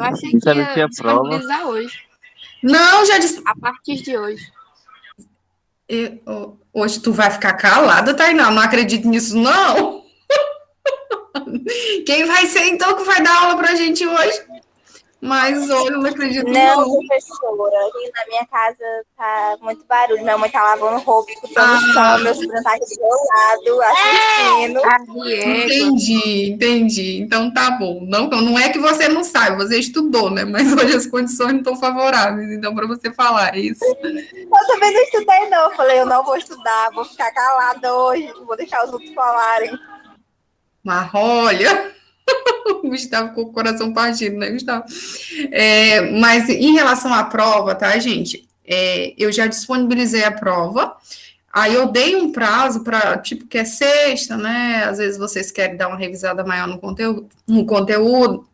Eu achei Não que sabe se ia é prova. disponibilizar hoje, Não, já disse. a partir de hoje. Hoje tu vai ficar calada, Tainá. Não acredito nisso, não. Quem vai ser, então, que vai dar aula pra gente hoje? Mas hoje eu não acredito, Não, não. professora, aqui na minha casa tá muito barulho. Minha mãe tá lavando roupa, escutando o Ah, som, meu sobrinho tá aqui do meu lado, assistindo. A Diego. entendi. Então tá bom. Não é que você não sabe, você estudou, né? Mas hoje as condições não estão favoráveis, então, para você falar isso. Eu também não estudei, não. Eu falei, eu não vou estudar, vou ficar calada hoje, vou deixar os outros falarem. Mas olha, o Gustavo com o coração partido, né, Gustavo? Mas em relação à prova, tá, gente? Eu já disponibilizei a prova. Aí eu dei um prazo para, tipo, que é sexta, né? Às vezes vocês querem dar uma revisada maior no conteúdo.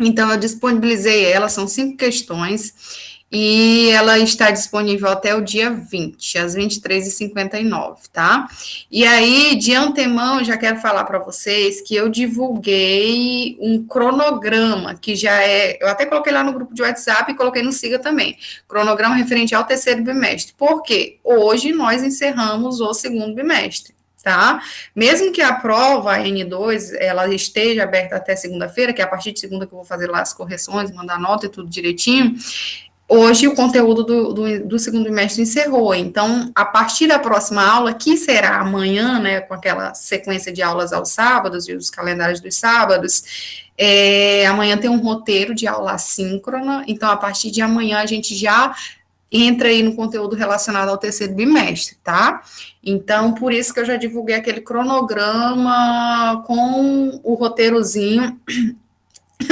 Então, eu disponibilizei ela, são 5 questões, e ela está disponível até o dia 20, às 23h59, tá? E aí, de antemão, eu já quero falar para vocês que eu divulguei um cronograma, que já eu até coloquei lá no grupo de WhatsApp e coloquei no Siga também, cronograma referente ao terceiro bimestre, porque hoje nós encerramos o segundo bimestre. Tá? Mesmo que a prova, a N2, ela esteja aberta até segunda-feira, que é a partir de segunda que eu vou fazer lá as correções, mandar nota e tudo direitinho, hoje o conteúdo do segundo bimestre encerrou. Então, a partir da próxima aula, que será amanhã, né, com aquela sequência de aulas aos sábados e os calendários dos sábados, amanhã tem um roteiro de aula assíncrona, então, a partir de amanhã, a gente já entra aí no conteúdo relacionado ao terceiro bimestre, tá? Então, por isso que eu já divulguei aquele cronograma com o roteirozinho.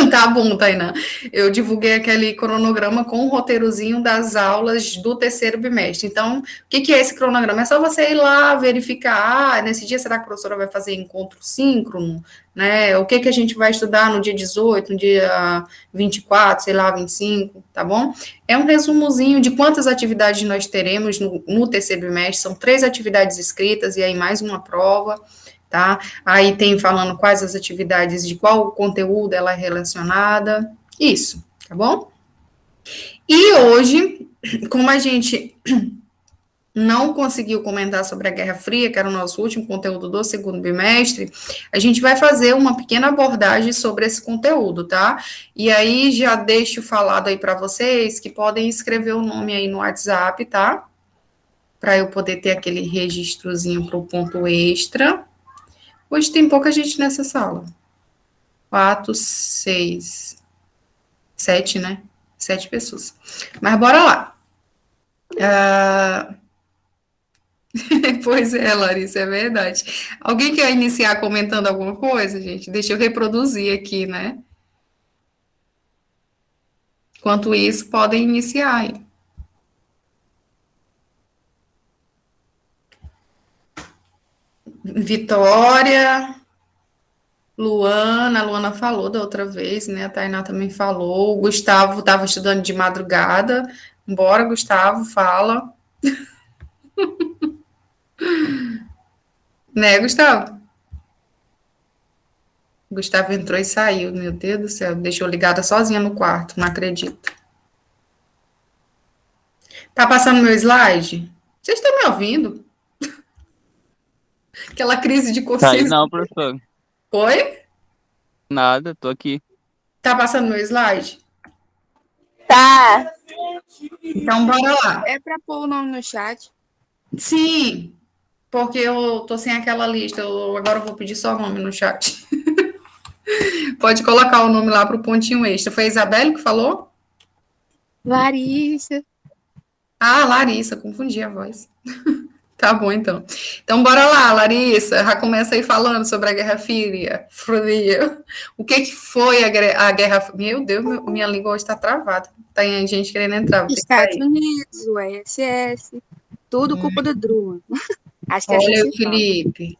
Tá bom, Tainá. Eu divulguei aquele cronograma com o roteirozinho das aulas do terceiro bimestre. Então, o que é esse cronograma? É só você ir lá verificar, nesse dia será que a professora vai fazer encontro síncrono, né? O que a gente vai estudar no dia 18, no dia 24, sei lá, 25, tá bom? É um resumozinho de quantas atividades nós teremos no terceiro bimestre. São 3 atividades escritas e aí mais uma prova, tá? Aí tem falando quais as atividades, de qual conteúdo ela é relacionada, isso, tá bom? E hoje, como a gente não conseguiu comentar sobre a Guerra Fria, que era o nosso último conteúdo do segundo bimestre, a gente vai fazer uma pequena abordagem sobre esse conteúdo, tá? E aí já deixo falado aí para vocês que podem escrever o nome aí no WhatsApp, tá? Para eu poder ter aquele registrozinho para o ponto extra. Hoje tem pouca gente nessa sala. 4, 6, 7, né? 7 pessoas. Mas bora lá. Pois é, Larissa, é verdade. Alguém quer iniciar comentando alguma coisa, gente? Deixa eu reproduzir aqui, né? Enquanto isso, podem iniciar aí. Vitória, Luana, a Luana falou da outra vez, né? A Tainá também falou. O Gustavo estava estudando de madrugada. Bora, Gustavo, fala. Né, Gustavo? Gustavo entrou e saiu, meu Deus do céu, deixou ligada sozinha no quarto, não acredito. Tá passando meu slide? Vocês estão me ouvindo? Aquela crise de Tá aí consciência. não, professor. Oi? Nada, tô aqui. Tá passando meu slide? Tá. Então, bora lá. É para pôr o nome no chat. Sim, porque eu tô sem aquela lista, agora eu vou pedir só o nome no chat. Pode colocar o nome lá pro pontinho extra. Foi a Isabelle que falou? Larissa. Ah, Larissa, confundi a voz. Tá bom, então. Então, bora lá, Larissa. Já começa aí falando sobre a Guerra Fria. O que foi a Guerra... Meu Deus, minha língua hoje está travada. Tem gente querendo entrar, vou ter que Estados sair. Unidos, o ISS, tudo culpa do Truman. Acho que assim Olha o se fala. Felipe.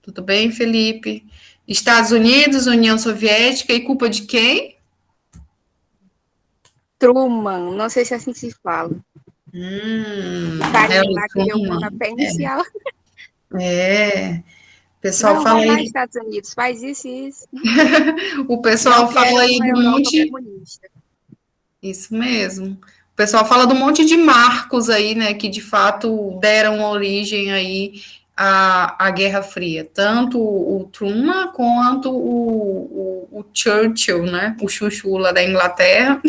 Tudo bem, Felipe? Estados Unidos, União Soviética e culpa de quem? Truman, não sei se assim se fala. O carinha Harry lá que deu o Truman. pontapé inicial. É. pessoal Não, fala vai lá, aí, Estados Unidos, faz isso e isso. o pessoal Não quero fala aí uma do Europa monte. comunista. Isso mesmo. O pessoal fala do monte de marcos aí, né, que de fato deram origem aí à Guerra Fria. Tanto o Truman quanto o Churchill, né, o chuchu lá da Inglaterra,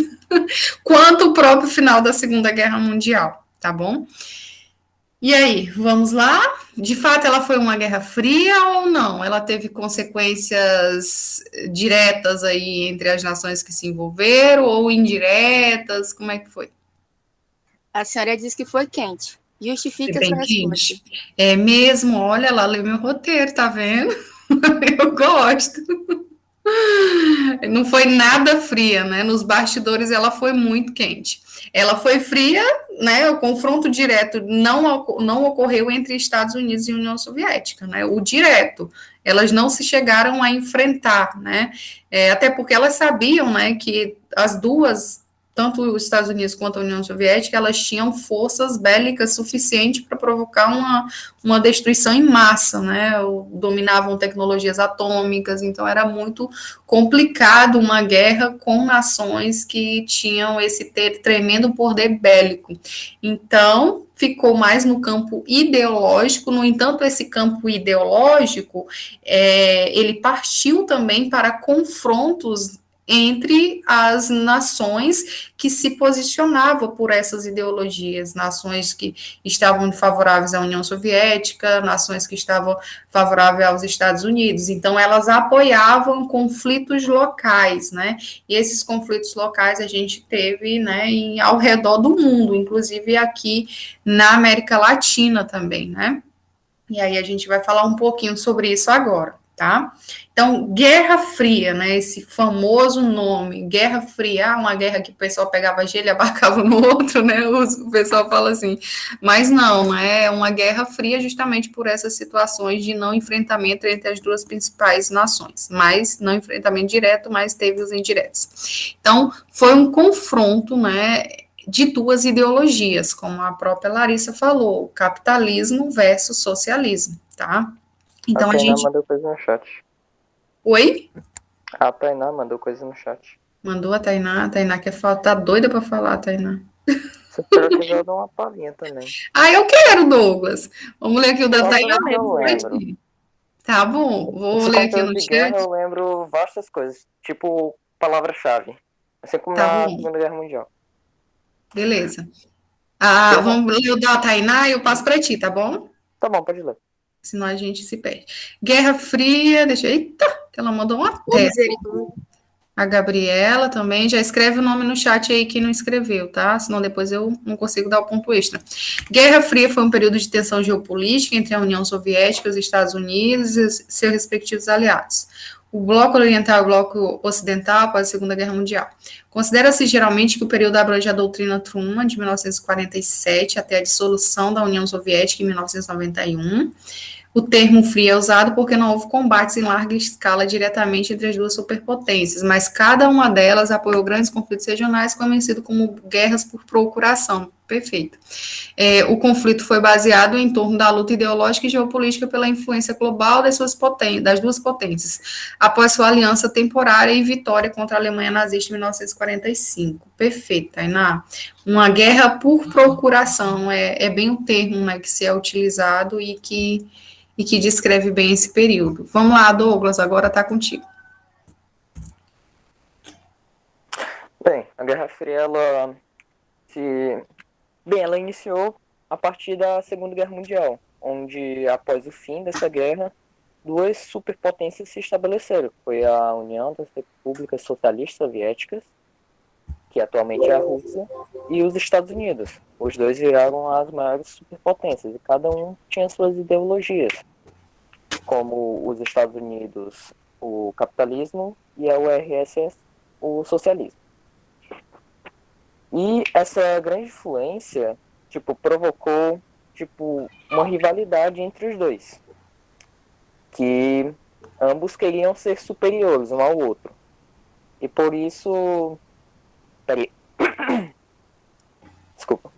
quanto o próprio final da Segunda Guerra Mundial, tá bom? E aí, vamos lá? De fato, ela foi uma guerra fria ou não? Ela teve consequências diretas aí entre as nações que se envolveram ou indiretas? Como é que foi? A senhora disse que foi quente. Foi Justifique a sua bem resposta. quente. É mesmo, olha, ela leu meu roteiro, tá vendo? Eu gosto. Não foi nada fria, né? Nos bastidores ela foi muito quente. Ela foi fria, né? O confronto direto não ocorreu entre Estados Unidos e União Soviética, né? O direto, elas não se chegaram a enfrentar, né? Até porque elas sabiam, né, que as duas, tanto os Estados Unidos quanto a União Soviética, elas tinham forças bélicas suficientes para provocar uma destruição em massa, né? Dominavam tecnologias atômicas, então era muito complicado uma guerra com nações que tinham esse tremendo poder bélico. Então, ficou mais no campo ideológico, no entanto, esse campo ideológico, ele partiu também para confrontos entre as nações que se posicionavam por essas ideologias, nações que estavam favoráveis à União Soviética, nações que estavam favoráveis aos Estados Unidos. Então, elas apoiavam conflitos locais, né? E esses conflitos locais a gente teve, né, ao redor do mundo, inclusive aqui na América Latina também, né? E aí a gente vai falar um pouquinho sobre isso agora, tá? Então, Guerra Fria, né? Esse famoso nome, Guerra Fria, uma guerra que o pessoal pegava gelo e abarcava no outro, né? O pessoal fala assim, mas não, né? É uma Guerra Fria justamente por essas situações de não enfrentamento entre as duas principais nações, mas não enfrentamento direto, mas teve os indiretos. Então, foi um confronto, né? De duas ideologias, como a própria Larissa falou, capitalismo versus socialismo, tá? A Então a Tainá gente. mandou coisa no chat. Oi? A Tainá mandou coisa no chat. Mandou a Tainá quer falar, tá doida pra falar, Tainá. Se eu quiser, eu dou uma palhinha também. Ah, eu quero, Douglas. Vamos ler aqui o da Só Tainá. pelo que eu lembro. Tá bom, vou Esse ler aqui conteúdo no de guerra chat. eu lembro vastas coisas, tipo palavra-chave. Assim como Tá na bom, Segunda Guerra Mundial. beleza. Ah, Eu não. vamos ler o da Tainá e eu passo pra ti, tá bom? Tá bom, pode ler. Senão a gente se perde. Guerra Fria, deixa eu. Eita, que ela mandou uma Ô, tela. misericórdia. A Gabriela também, já escreve o nome no chat aí que não escreveu, tá? Senão depois eu não consigo dar o ponto extra. Guerra Fria foi um período de tensão geopolítica entre a União Soviética, os Estados Unidos e seus respectivos aliados. O Bloco Oriental e o Bloco Ocidental após a Segunda Guerra Mundial. Considera-se geralmente que o período abrange a doutrina Truman, de 1947 até a dissolução da União Soviética em 1991. O termo frio é usado porque não houve combates em larga escala diretamente entre as duas superpotências, mas cada uma delas apoiou grandes conflitos regionais, conhecido como guerras por procuração. Perfeito. O conflito foi baseado em torno da luta ideológica e geopolítica pela influência global das duas potências, após sua aliança temporária e vitória contra a Alemanha nazista em 1945. Perfeito, Tainá. Uma guerra por procuração é bem o termo, né, que se é utilizado e que descreve bem esse período. Vamos lá, Douglas, agora está contigo. Bem, a Guerra Fria, ela iniciou a partir da Segunda Guerra Mundial, onde, após o fim dessa guerra, duas superpotências se estabeleceram. Foi a União das Repúblicas Socialistas Soviéticas, que atualmente é a Rússia, e os Estados Unidos. Os dois viraram as maiores superpotências, e cada um tinha suas ideologias, como os Estados Unidos, o capitalismo, e a URSS, o socialismo. E essa grande influência, provocou, uma rivalidade entre os dois, que ambos queriam ser superiores um ao outro. E por isso... Desculpa.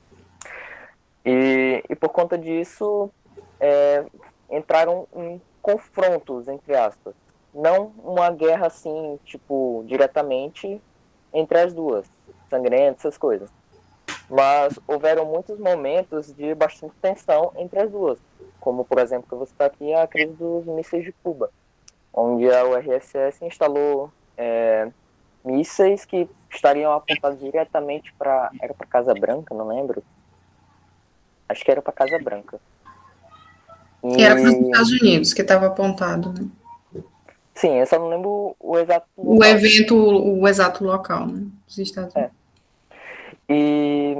E por conta disso, entraram em confrontos, entre aspas. Não uma guerra assim, tipo, diretamente entre as duas, sangrenta, essas coisas. Mas houveram muitos momentos de bastante tensão entre as duas. Como, por exemplo, que eu vou citar aqui a crise dos mísseis de Cuba, onde a URSS instalou mísseis que estariam apontados diretamente para... Era para Casa Branca, não lembro. Acho que era para Casa Branca. E era para os Estados Unidos que estava apontado, né? Sim, eu só não lembro o exato O local. evento, o exato local, né? Dos Estados Unidos. E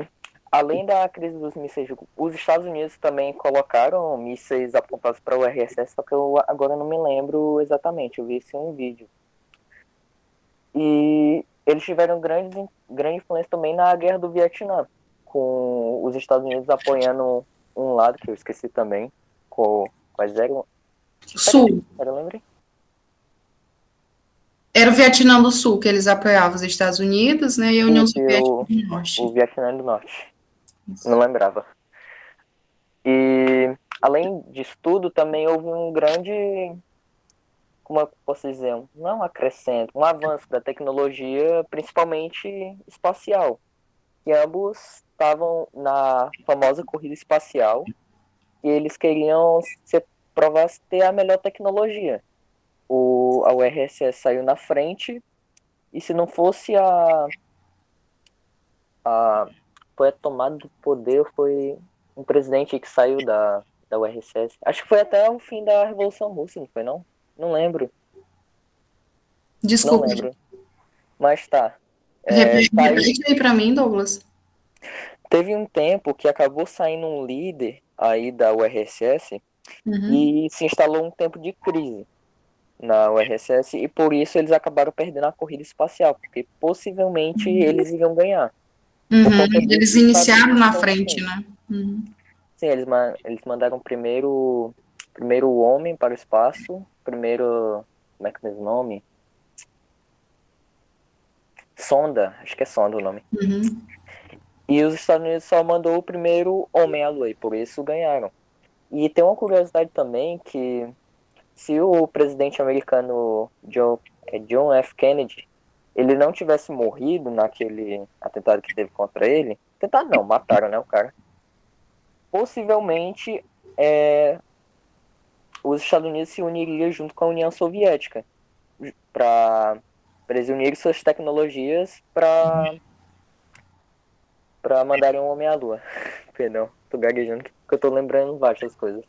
além da crise dos mísseis, os Estados Unidos também colocaram mísseis apontados para o URSS, só que eu agora não me lembro exatamente, eu vi isso em um vídeo. E eles tiveram grande influência também na Guerra do Vietnã, com os Estados Unidos apoiando um lado, que eu esqueci também, quais eram? Sul. Eu lembrei. Era o Vietnã do Sul, que eles apoiavam os Estados Unidos, né? E a União Isso, Soviética do Norte. O Vietnã do Norte. Não lembrava. E, além disso tudo, também houve um grande, como eu posso dizer, não é um acrescento, um avanço da tecnologia, principalmente espacial. E ambos estavam na famosa corrida espacial e eles queriam provar ter a melhor tecnologia. A URSS saiu na frente e se não fosse foi a tomada do poder, foi um presidente que saiu da URSS. Acho que foi até o fim da Revolução Russa, não foi não? Não lembro. Desculpa. Não lembro. Mas tá. Repete aí para mim, Douglas. Teve um tempo que acabou saindo um líder aí da URSS e se instalou um tempo de crise na URSS e por isso eles acabaram perdendo a corrida espacial, porque possivelmente eles iriam ganhar. Eles iniciaram na frente, né? Sim, eles mandaram primeiro o homem para o espaço, primeiro, como é que é o nome? Sonda, acho que é sonda o nome. E os Estados Unidos só mandou o primeiro homem à Lua, e por isso ganharam. E tem uma curiosidade também que se o presidente americano John F. Kennedy, ele não tivesse morrido naquele atentado que teve contra ele, atentado não, mataram, né, o cara. Possivelmente os Estados Unidos se uniriam junto com a União Soviética para eles unirem suas tecnologias para mandarem um homem à Lua. Perdão, tô gaguejando porque eu tô lembrando várias coisas.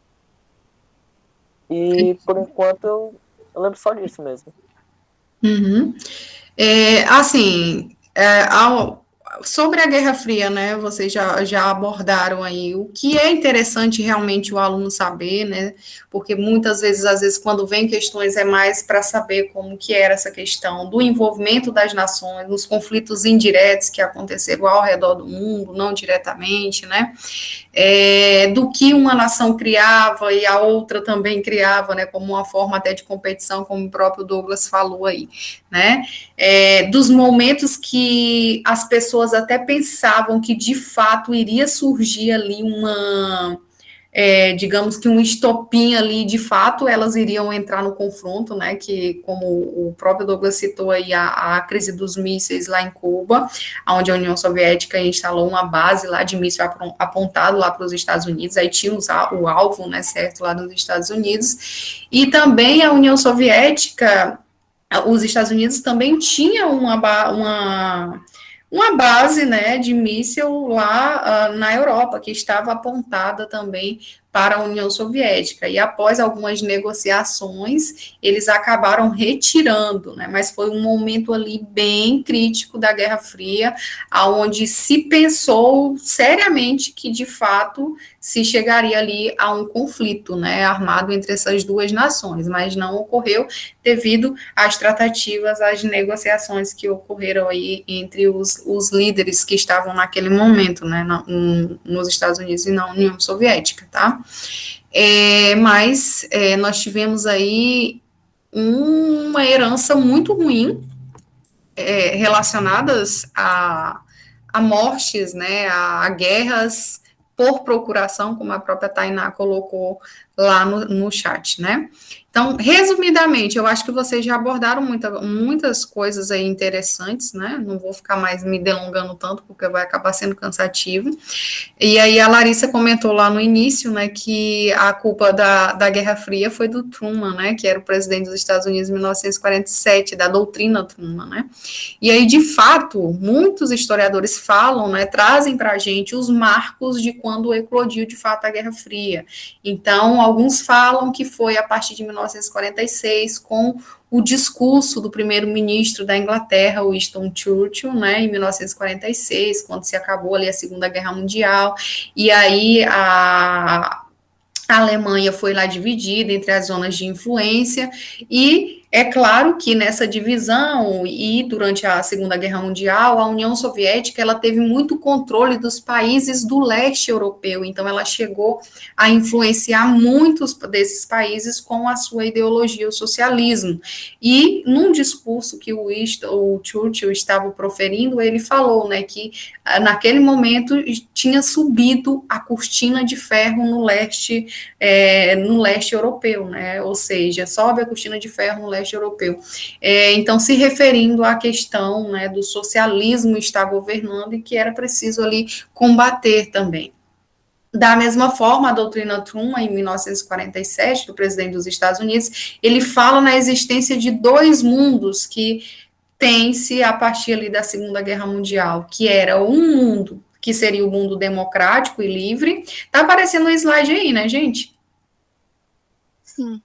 E por enquanto eu lembro só disso mesmo. Sobre a Guerra Fria, né, vocês já abordaram aí o que é interessante realmente o aluno saber, né, porque muitas vezes, às vezes, quando vem questões é mais para saber como que era essa questão do envolvimento das nações, nos conflitos indiretos que aconteceram ao redor do mundo, não diretamente, né, do que uma nação criava e a outra também criava, né, como uma forma até de competição, como o próprio Douglas falou aí, né, dos momentos que as pessoas até pensavam que de fato iria surgir ali digamos que um estopim ali, de fato elas iriam entrar no confronto, né, que como o próprio Douglas citou aí a crise dos mísseis lá em Cuba, onde a União Soviética instalou uma base lá de míssil apontado lá para os Estados Unidos, aí tinha o alvo, né, certo, lá nos Estados Unidos, e também a União Soviética, os Estados Unidos também tinham uma base, né, de míssil lá na Europa, que estava apontada também para a União Soviética, e após algumas negociações, eles acabaram retirando, né, mas foi um momento ali bem crítico da Guerra Fria, onde se pensou seriamente que, de fato, se chegaria ali a um conflito, né, armado entre essas duas nações, mas não ocorreu devido às tratativas, às negociações que ocorreram aí entre os líderes que estavam naquele momento, né, nos Estados Unidos e na União Soviética, tá? Mas nós tivemos aí uma herança muito ruim relacionadas a mortes, né, a guerras por procuração, como a própria Tainá colocou lá no chat, né? Então, resumidamente, eu acho que vocês já abordaram muitas coisas aí interessantes, né? Não vou ficar mais me delongando tanto, porque vai acabar sendo cansativo. E aí a Larissa comentou lá no início, né, que a culpa da Guerra Fria foi do Truman, né, que era o presidente dos Estados Unidos em 1947, da doutrina Truman, né? E aí, de fato, muitos historiadores falam, né, trazem para a gente os marcos de quando eclodiu, de fato, a Guerra Fria. Então, alguns falam que foi a partir de 1946, com o discurso do primeiro-ministro da Inglaterra, Winston Churchill, né, em 1946, quando se acabou ali a Segunda Guerra Mundial, e aí a Alemanha foi lá dividida entre as zonas de influência, e é claro que nessa divisão e durante a Segunda Guerra Mundial, a União Soviética ela teve muito controle dos países do leste europeu, então ela chegou a influenciar muitos desses países com a sua ideologia, o socialismo. E num discurso que o Churchill estava proferindo, ele falou, né, que naquele momento tinha subido a cortina de ferro no leste europeu, né? Ou seja, sobe a cortina de ferro no leste europeu. Então, se referindo à questão, né, do socialismo estar governando e que era preciso ali combater também. Da mesma forma, a doutrina Truman, em 1947, do presidente dos Estados Unidos, ele fala na existência de dois mundos que tem-se a partir ali da Segunda Guerra Mundial, que era um mundo que seria o mundo democrático e livre. Tá aparecendo no slide aí, né, gente? Sim.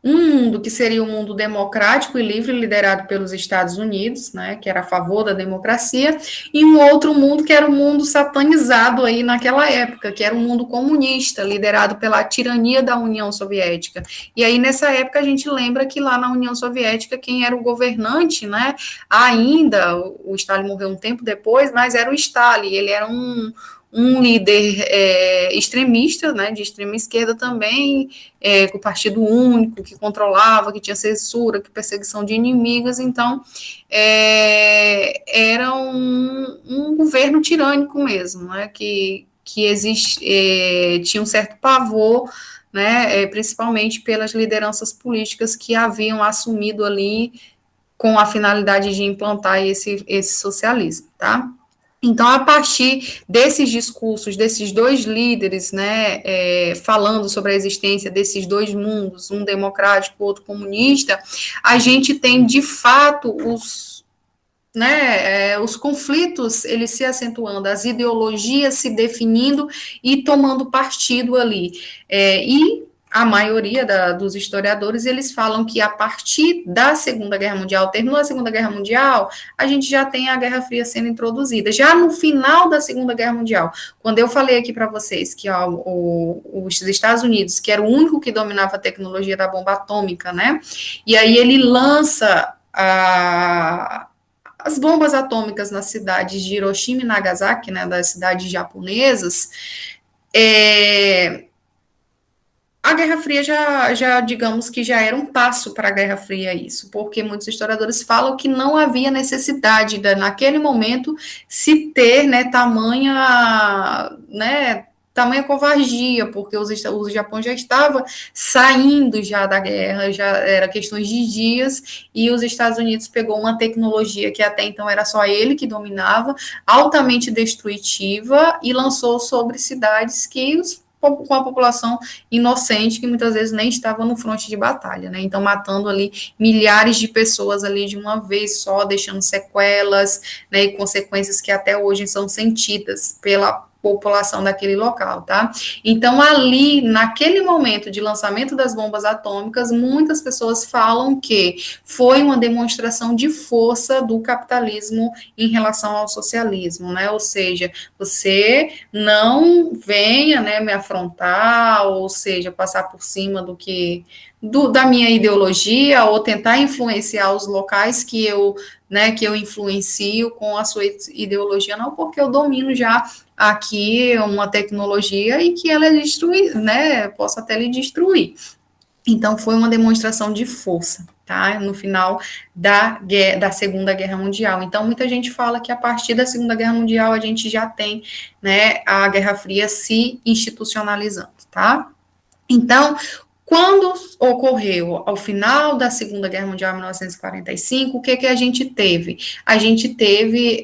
Um mundo que seria um mundo democrático e livre, liderado pelos Estados Unidos, né, que era a favor da democracia, e um outro mundo que era o mundo satanizado aí naquela época, que era um mundo comunista, liderado pela tirania da União Soviética. E aí, nessa época, a gente lembra que lá na União Soviética, quem era o governante, né, ainda, o Stalin morreu um tempo depois, mas era o Stalin, ele era um líder extremista, né, de extrema esquerda também, com o partido único, que controlava, que tinha censura, que perseguição de inimigos, então era um governo tirânico mesmo, né, que tinha um certo pavor, né, principalmente pelas lideranças políticas que haviam assumido ali com a finalidade de implantar esse socialismo, tá? Então, a partir desses discursos, desses dois líderes, né, falando sobre a existência desses dois mundos, um democrático, outro comunista, a gente tem, de fato, os conflitos, eles se acentuando, as ideologias se definindo e tomando partido ali. E a maioria dos historiadores, eles falam que a partir da Segunda Guerra Mundial, terminou a Segunda Guerra Mundial, a gente já tem a Guerra Fria sendo introduzida. Já no final da Segunda Guerra Mundial, quando eu falei aqui para vocês que os Estados Unidos, que era o único que dominava a tecnologia da bomba atômica, né? E aí ele lança as bombas atômicas nas cidades de Hiroshima e Nagasaki, né, das cidades japonesas, a Guerra Fria digamos que já era um passo para a Guerra Fria isso, porque muitos historiadores falam que não havia necessidade naquele momento se ter, né, tamanha covardia, porque o Japão já estava saindo já da guerra, já era questões de dias, e os Estados Unidos pegou uma tecnologia que até então era só ele que dominava, altamente destrutiva, e lançou sobre cidades com a população inocente, que muitas vezes nem estava no fronte de batalha, né? Então, matando ali milhares de pessoas ali de uma vez só, deixando sequelas, né, e consequências que até hoje são sentidas pela população daquele local, tá? Então, ali, naquele momento de lançamento das bombas atômicas, muitas pessoas falam que foi uma demonstração de força do capitalismo em relação ao socialismo, né? Ou seja, você não venha, né, me afrontar, ou seja, passar por cima da minha ideologia, ou tentar influenciar os locais que eu influencio com a sua ideologia, não, porque eu domino já aqui uma tecnologia e que ela destruir, né, possa até lhe destruir. Então, foi uma demonstração de força, tá? No final da Segunda Guerra Mundial. Então, muita gente fala que a partir da Segunda Guerra Mundial a gente já tem, né, a Guerra Fria se institucionalizando, tá? Então, quando ocorreu ao final da Segunda Guerra Mundial, em 1945, o que a gente teve? A gente teve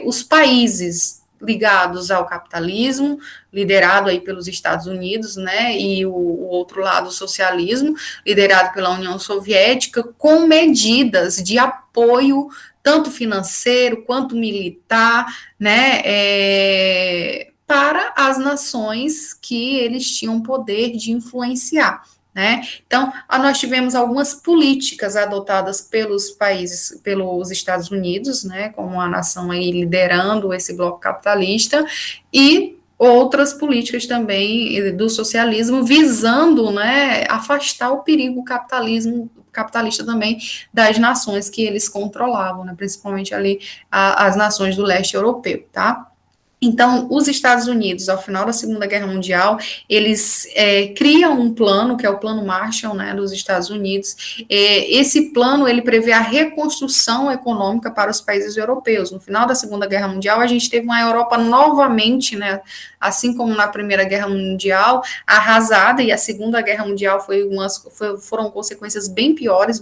os países ligados ao capitalismo, liderado aí pelos Estados Unidos, né, e o outro lado, o socialismo, liderado pela União Soviética, com medidas de apoio, tanto financeiro quanto militar, né, para as nações que eles tinham poder de influenciar, né? Então, nós tivemos algumas políticas adotadas pelos países, pelos Estados Unidos, né, como a nação aí liderando esse bloco capitalista, e outras políticas também do socialismo visando, né, afastar o perigo capitalista também das nações que eles controlavam, né, principalmente ali as nações do leste europeu, tá? Então, os Estados Unidos, ao final da Segunda Guerra Mundial, eles criam um plano, que é o Plano Marshall, né, dos Estados Unidos. Esse plano, ele prevê a reconstrução econômica para os países europeus. No final da Segunda Guerra Mundial, a gente teve uma Europa novamente, né, assim como na Primeira Guerra Mundial, arrasada, e a Segunda Guerra Mundial foram consequências bem piores,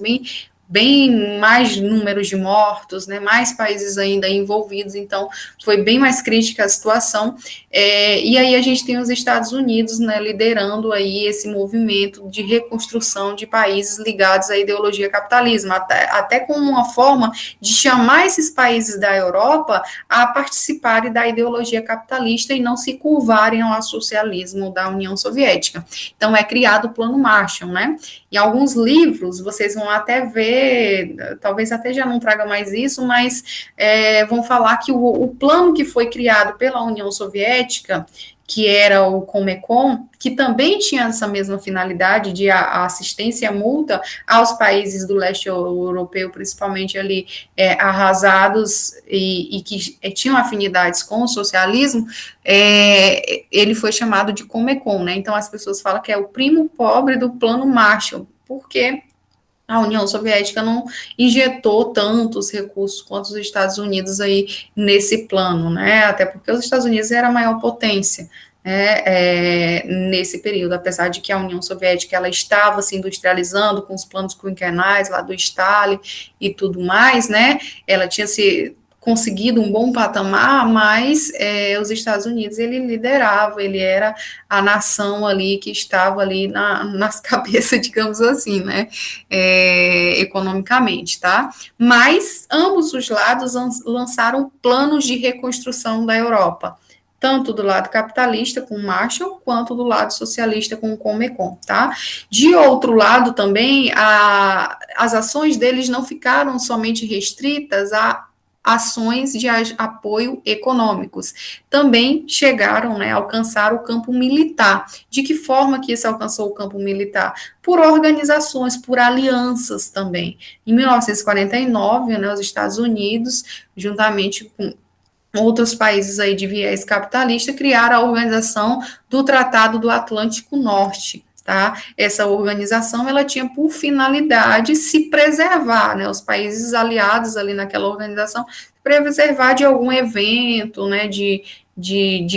bem mais números de mortos, né, mais países ainda envolvidos, então foi bem mais crítica a situação, e aí a gente tem os Estados Unidos, né, liderando aí esse movimento de reconstrução de países ligados à ideologia capitalismo, até como uma forma de chamar esses países da Europa a participarem da ideologia capitalista e não se curvarem ao socialismo da União Soviética. Então é criado o Plano Marshall, né? Em alguns livros, vocês vão até ver, talvez até já não traga mais isso, mas vão falar que o plano que foi criado pela União Soviética, que era o Comecon, que também tinha essa mesma finalidade de assistência e multa aos países do leste europeu, principalmente ali arrasados e que tinham afinidades com o socialismo, ele foi chamado de Comecon, né? Então as pessoas falam que é o primo pobre do Plano Marshall, porque a União Soviética não injetou tantos recursos quanto os Estados Unidos aí nesse plano, né? Até porque os Estados Unidos era a maior potência, né, nesse período, apesar de que a União Soviética ela estava se industrializando com os planos quinquenais lá do Stalin e tudo mais, né? Ela tinha se conseguido um bom patamar, mas os Estados Unidos ele liderava, ele era a nação ali que estava ali nas cabeças, digamos assim, né, economicamente, tá? Mas ambos os lados lançaram planos de reconstrução da Europa, tanto do lado capitalista com o Marshall, quanto do lado socialista com o Comecon, tá? De outro lado também, as ações deles não ficaram somente restritas a ações de apoio econômicos, também chegaram, né, a alcançar o campo militar. De que forma que isso alcançou o campo militar? Por organizações, por alianças também. Em 1949, né, os Estados Unidos, juntamente com outros países aí de viés capitalista, criaram a organização do Tratado do Atlântico Norte, tá? Essa organização, ela tinha por finalidade se preservar, né, os países aliados ali naquela organização, preservar de algum evento, né, de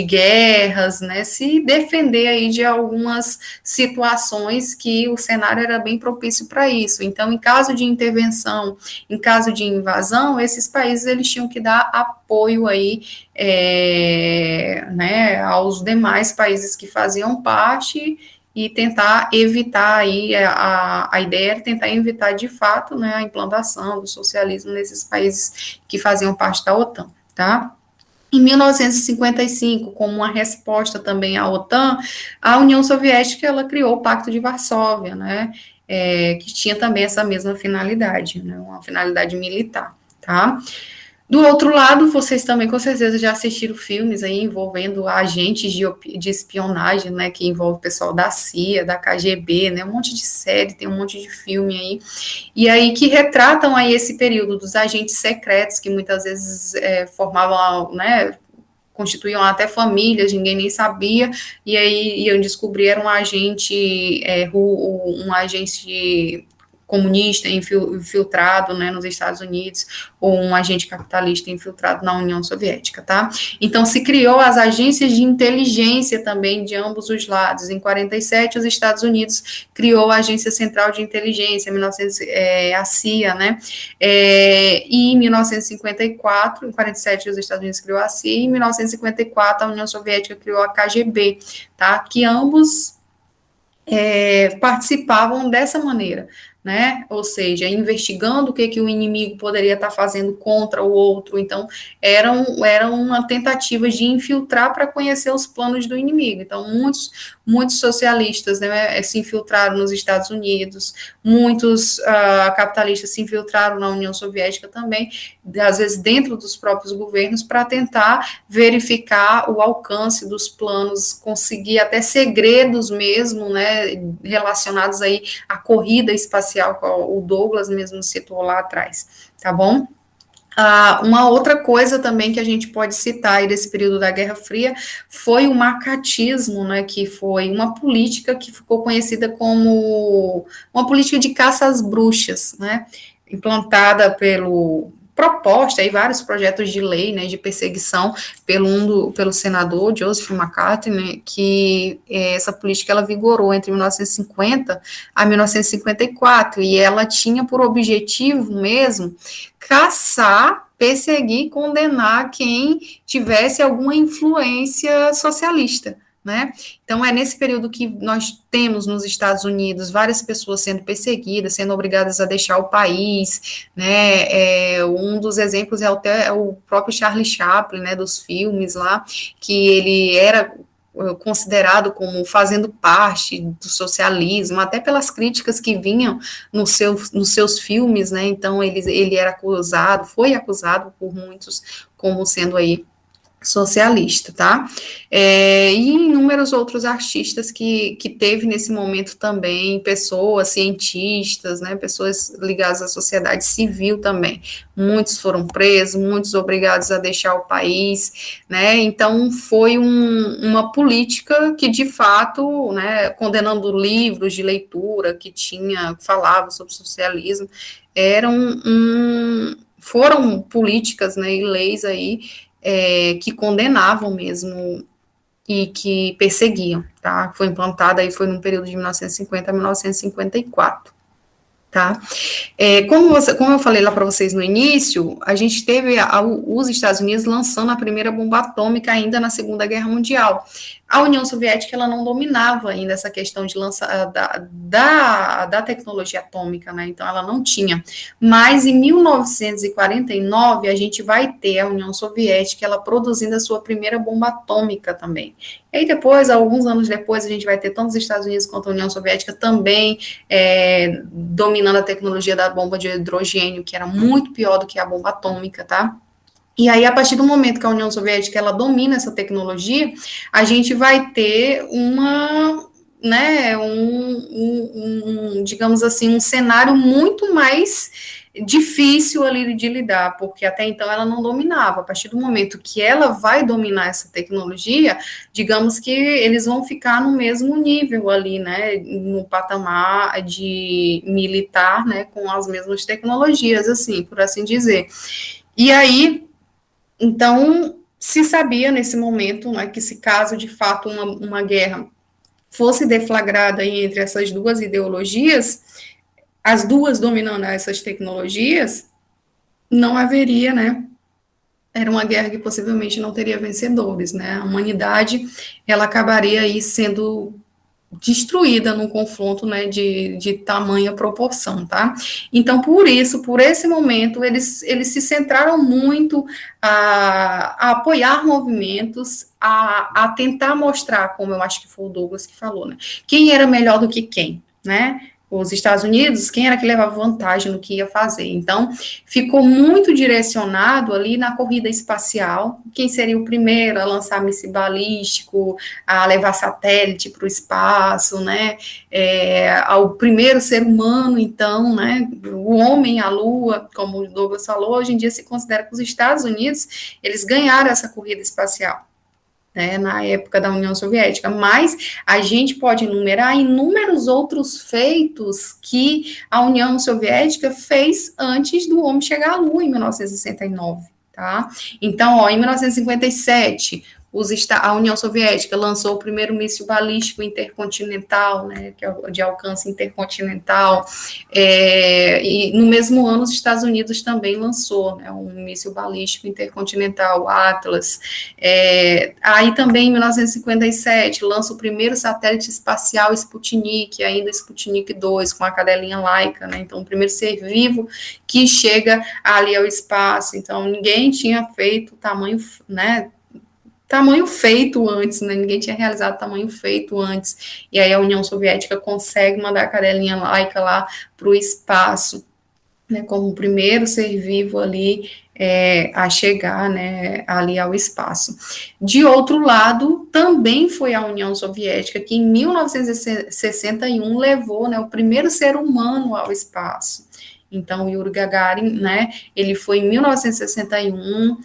guerras, né, se defender aí de algumas situações que o cenário era bem propício para isso. Então, em caso de intervenção, em caso de invasão, esses países, eles tinham que dar apoio aí, né, aos demais países que faziam parte e tentar evitar aí, a ideia era tentar evitar de fato, né, a implantação do socialismo nesses países que faziam parte da OTAN, tá? Em 1955, como uma resposta também à OTAN, a União Soviética, ela criou o Pacto de Varsóvia, né, que tinha também essa mesma finalidade, né, uma finalidade militar, tá? Do outro lado, vocês também com certeza já assistiram filmes aí envolvendo agentes de espionagem, né, que envolve o pessoal da CIA, da KGB, né, um monte de série, tem um monte de filme aí, e aí que retratam aí esse período dos agentes secretos, que muitas vezes formavam, né, constituíam até famílias, ninguém nem sabia, e aí iam descobrir era um agente comunista infiltrado, né, nos Estados Unidos, ou um agente capitalista infiltrado na União Soviética, tá? Então, se criou as agências de inteligência também de ambos os lados. Em 47, os Estados Unidos criou a Agência Central de Inteligência, a CIA, né? E em 1954, em 47, os Estados Unidos criou a CIA, e em 1954, a União Soviética criou a KGB, tá? Que ambos participavam dessa maneira, né? Ou seja, investigando o que o inimigo poderia estar fazendo contra o outro. Então, era uma tentativa de infiltrar para conhecer os planos do inimigo. Então, muitos socialistas, né, se infiltraram nos Estados Unidos, muitos capitalistas se infiltraram na União Soviética também, às vezes dentro dos próprios governos, para tentar verificar o alcance dos planos, conseguir até segredos mesmo, né, relacionados aí à corrida espacial, que o Douglas mesmo citou lá atrás, tá bom? Uma outra coisa também que a gente pode citar aí desse período da Guerra Fria foi o macartismo, né, que foi uma política que ficou conhecida como uma política de caça às bruxas, né, implantada proposta aí vários projetos de lei, né, de perseguição pelo senador Joseph McCarthy, né, que essa política ela vigorou entre 1950 a 1954, e ela tinha por objetivo mesmo caçar, perseguir, condenar quem tivesse alguma influência socialista, né? Então, é nesse período que nós temos nos Estados Unidos várias pessoas sendo perseguidas, sendo obrigadas a deixar o país, né? Um dos exemplos é até o próprio Charlie Chaplin, né? Dos filmes lá, que ele era considerado como fazendo parte do socialismo, até pelas críticas que vinham nos seus filmes, né? Então, ele era foi acusado por muitos como sendo aí socialista, tá? E inúmeros outros artistas que teve nesse momento também, pessoas, cientistas, né, pessoas ligadas à sociedade civil também. Muitos foram presos, muitos obrigados a deixar o país, né? Então, foi uma política que, de fato, né, condenando livros de leitura que falavam sobre socialismo, foram políticas, né, e leis aí que condenavam mesmo e que perseguiam, tá? Foi implantada aí, foi num período de 1950 a 1954, tá? Como eu falei lá para vocês no início, a gente teve os Estados Unidos lançando a primeira bomba atômica ainda na Segunda Guerra Mundial. A União Soviética, ela não dominava ainda essa questão de lançar da tecnologia atômica, né? Então, ela não tinha. Mas, em 1949, a gente vai ter a União Soviética, ela produzindo a sua primeira bomba atômica também. E aí, depois, alguns anos depois, a gente vai ter tanto os Estados Unidos quanto a União Soviética também dominando a tecnologia da bomba de hidrogênio, que era muito pior do que a bomba atômica, tá? E aí, a partir do momento que a União Soviética ela domina essa tecnologia, a gente vai ter digamos assim, um cenário muito mais difícil ali de lidar, porque até então ela não dominava. A partir do momento que ela vai dominar essa tecnologia, digamos que eles vão ficar no mesmo nível ali, né, no patamar de militar, né, com as mesmas tecnologias, assim, por assim dizer. E aí, então, se sabia nesse momento, né, que se caso de fato uma guerra fosse deflagrada entre essas duas ideologias, as duas dominando essas tecnologias, não haveria, né, era uma guerra que possivelmente não teria vencedores, né, a humanidade, ela acabaria aí sendo destruída num confronto, né, de tamanha proporção, tá? Então, por esse momento, eles se centraram muito a apoiar movimentos, a tentar mostrar, como eu acho que foi o Douglas que falou, né, quem era melhor do que quem, né? Os Estados Unidos, quem era que levava vantagem no que ia fazer? Então, ficou muito direcionado ali na corrida espacial, quem seria o primeiro a lançar míssil balístico, a levar satélite para o espaço, né, ao primeiro ser humano, então, né, o homem à Lua, como o Douglas falou, hoje em dia se considera que os Estados Unidos, eles ganharam essa corrida espacial. né, na época da União Soviética, mas a gente pode enumerar inúmeros outros feitos que a União Soviética fez antes do homem chegar à Lua, em 1969, tá? Então, ó, em 1957, a União Soviética lançou o primeiro míssil balístico intercontinental, né, que é de alcance intercontinental, e no mesmo ano os Estados Unidos também lançou, né, um míssil balístico intercontinental, o Atlas. Aí também em 1957 lança o primeiro satélite espacial Sputnik, ainda Sputnik 2, com a cadelinha Laika, né, então o primeiro ser vivo que chega ali ao espaço. Então ninguém tinha feito tamanho feito antes, né? Ninguém tinha realizado tamanho feito antes. E aí a União Soviética consegue mandar a cadelinha Laika lá para o espaço, né? Como o primeiro ser vivo ali a chegar, né? Ali ao espaço. De outro lado, também foi a União Soviética que em 1961 levou, né, o primeiro ser humano ao espaço. Então, o Yuri Gagarin, né? Ele foi em 1961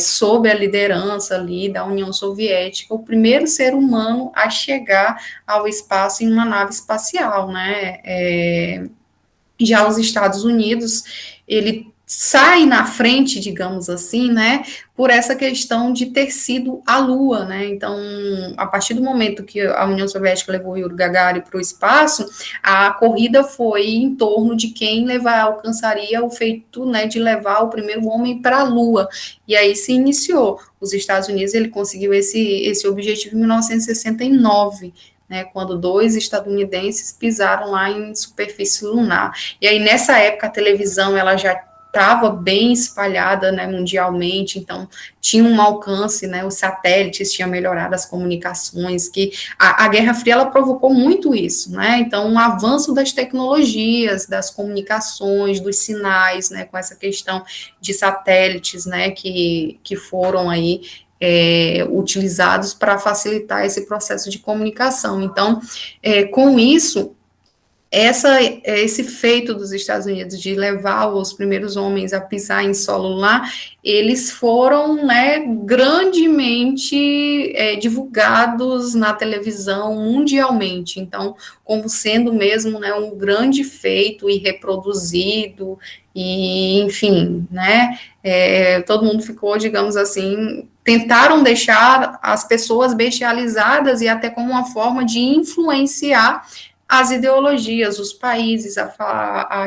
sob a liderança ali da União Soviética, o primeiro ser humano a chegar ao espaço em uma nave espacial, né? Já os Estados Unidos, ele sai na frente, digamos assim, né, por essa questão de ter sido a Lua, né, então, a partir do momento que a União Soviética levou o Yuri Gagarin para o espaço, a corrida foi em torno de quem alcançaria o feito, né, de levar o primeiro homem para a Lua, e aí se iniciou. Os Estados Unidos, ele conseguiu esse objetivo em 1969, né, quando 2 estadunidenses pisaram lá em superfície lunar. E aí, nessa época, a televisão, ela já estava bem espalhada, né, mundialmente, então tinha um alcance, né, os satélites tinham melhorado as comunicações, que a Guerra Fria, ela provocou muito isso, né, então um avanço das tecnologias, das comunicações, dos sinais, né, com essa questão de satélites, né, que foram aí utilizados para facilitar esse processo de comunicação. Então, com isso, esse feito dos Estados Unidos de levar os primeiros homens a pisar em solo lunar, eles foram, né, grandemente divulgados na televisão mundialmente, então, como sendo mesmo, né, um grande feito e reproduzido, e, enfim, né, todo mundo ficou, digamos assim, tentaram deixar as pessoas bestializadas e até como uma forma de influenciar as ideologias, os países,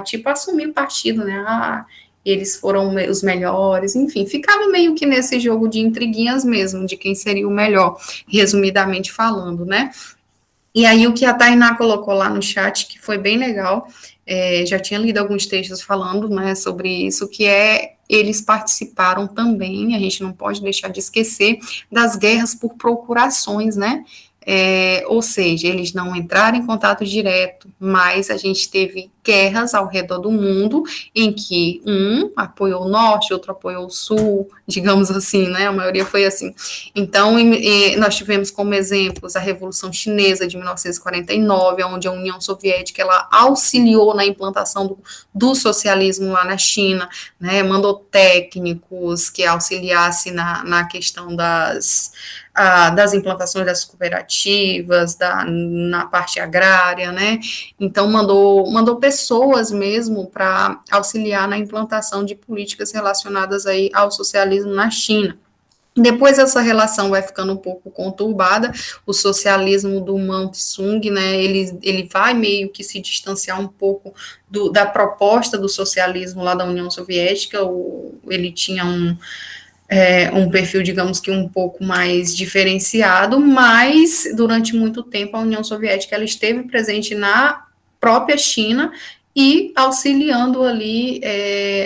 tipo, assumir partido, né, eles foram os melhores, enfim, ficava meio que nesse jogo de intriguinhas mesmo, de quem seria o melhor, resumidamente falando, né. E aí o que a Tainá colocou lá no chat, que foi bem legal, já tinha lido alguns textos falando, né, sobre isso, que eles participaram também, a gente não pode deixar de esquecer, das guerras por procurações, né, ou seja, eles não entraram em contato direto, mas a gente teve guerras ao redor do mundo, em que um apoiou o norte, outro apoiou o sul, digamos assim, né, a maioria foi assim. Então, nós tivemos como exemplos a Revolução Chinesa de 1949, onde a União Soviética, ela auxiliou na implantação do socialismo lá na China, né, mandou técnicos que auxiliassem na questão das implantações das cooperativas, na parte agrária, né, então mandou pessoas mesmo para auxiliar na implantação de políticas relacionadas aí ao socialismo na China. Depois essa relação vai ficando um pouco conturbada, o socialismo do Mao Tse-tung, né, ele vai meio que se distanciar um pouco da proposta do socialismo lá da União Soviética, ele tinha um perfil, digamos que um pouco mais diferenciado, mas durante muito tempo a União Soviética ela esteve presente na própria China e auxiliando ali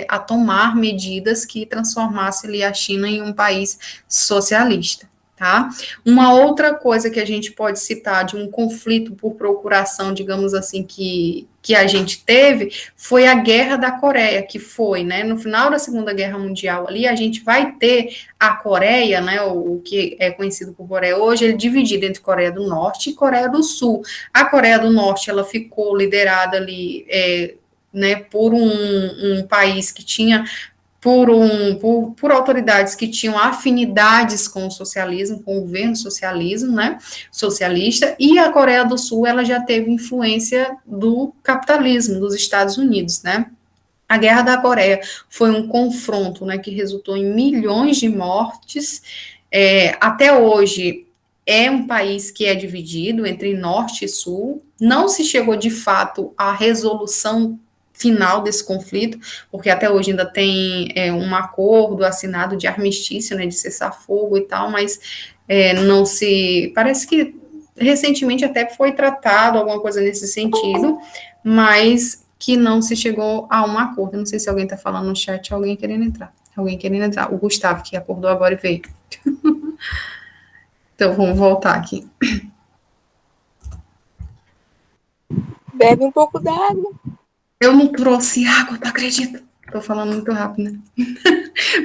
a tomar medidas que transformassem ali a China em um país socialista, tá? Uma outra coisa que a gente pode citar de um conflito por procuração, digamos assim, que a gente teve, foi a Guerra da Coreia, que foi, né, no final da Segunda Guerra Mundial ali, a gente vai ter a Coreia, né, o que é conhecido por Coreia hoje, ele é dividido entre Coreia do Norte e Coreia do Sul. A Coreia do Norte, ela ficou liderada ali, né, por um país que tinha por autoridades que tinham afinidades com o socialismo, com o governo socialismo, né, socialista, e a Coreia do Sul, ela já teve influência do capitalismo dos Estados Unidos, né. A Guerra da Coreia foi um confronto, né, que resultou em milhões de mortes. Até hoje, é um país que é dividido entre norte e sul. Não se chegou, de fato, à resolução final desse conflito, porque até hoje ainda tem um acordo assinado de armistício, né, de cessar-fogo e tal, mas não se... Parece que recentemente até foi tratado alguma coisa nesse sentido, mas que não se chegou a um acordo. Eu não sei se alguém está falando no chat, alguém querendo entrar. O Gustavo, que acordou agora e veio. Então, vamos voltar aqui. Bebe um pouco d'água. Eu não trouxe água, tu acredita? Tô falando muito rápido, né?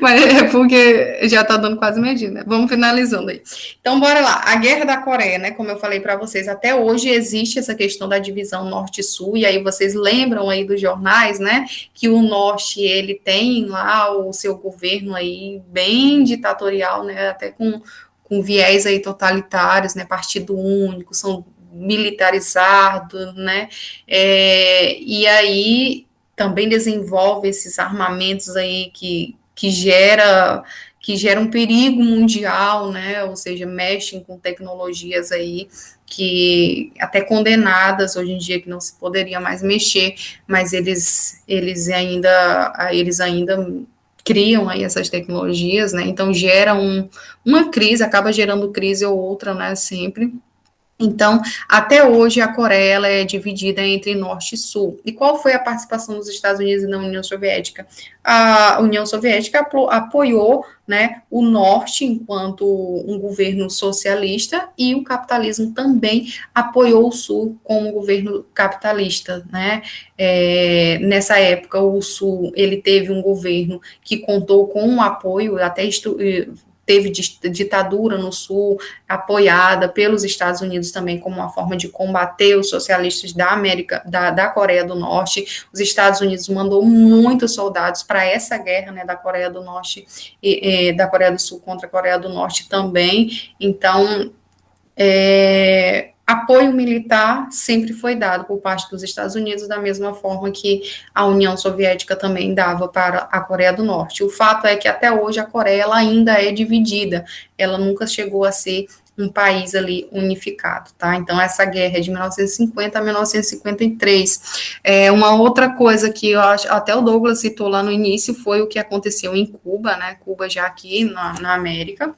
Mas é porque já tá dando quase meio-dia, né? Vamos finalizando aí. Então, bora lá. A Guerra da Coreia, né? Como eu falei para vocês, até hoje existe essa questão da divisão norte e sul, e aí vocês lembram aí dos jornais, né? Que o norte, ele tem lá o seu governo aí bem ditatorial, né? Até com viés aí totalitários, né? Partido único, são militarizados, né? E aí também desenvolve esses armamentos aí que gera um perigo mundial, né, ou seja, mexem com tecnologias aí que até condenadas hoje em dia, que não se poderia mais mexer, mas eles ainda criam aí essas tecnologias, né, então gera uma crise, acaba gerando crise ou outra, né, sempre. Então, até hoje, a Coreia ela é dividida entre norte e sul. E qual foi a participação dos Estados Unidos e da União Soviética? A União Soviética apoiou, né, o norte enquanto um governo socialista, e o capitalismo também apoiou o sul como governo capitalista, né? Nessa época, o sul ele teve um governo que contou com um apoio, até teve ditadura no Sul, apoiada pelos Estados Unidos também como uma forma de combater os socialistas da Coreia do Norte. Os Estados Unidos mandou muitos soldados para essa guerra, né, da Coreia do Norte e da Coreia do Sul contra a Coreia do Norte também. Então, apoio militar sempre foi dado por parte dos Estados Unidos, da mesma forma que a União Soviética também dava para a Coreia do Norte. O fato é que até hoje a Coreia ela ainda é dividida, ela nunca chegou a ser um país ali unificado, tá? Então, essa guerra é de 1950 a 1953. Uma outra coisa que eu acho, até o Douglas citou lá no início, foi o que aconteceu em Cuba, né? Cuba já aqui na América.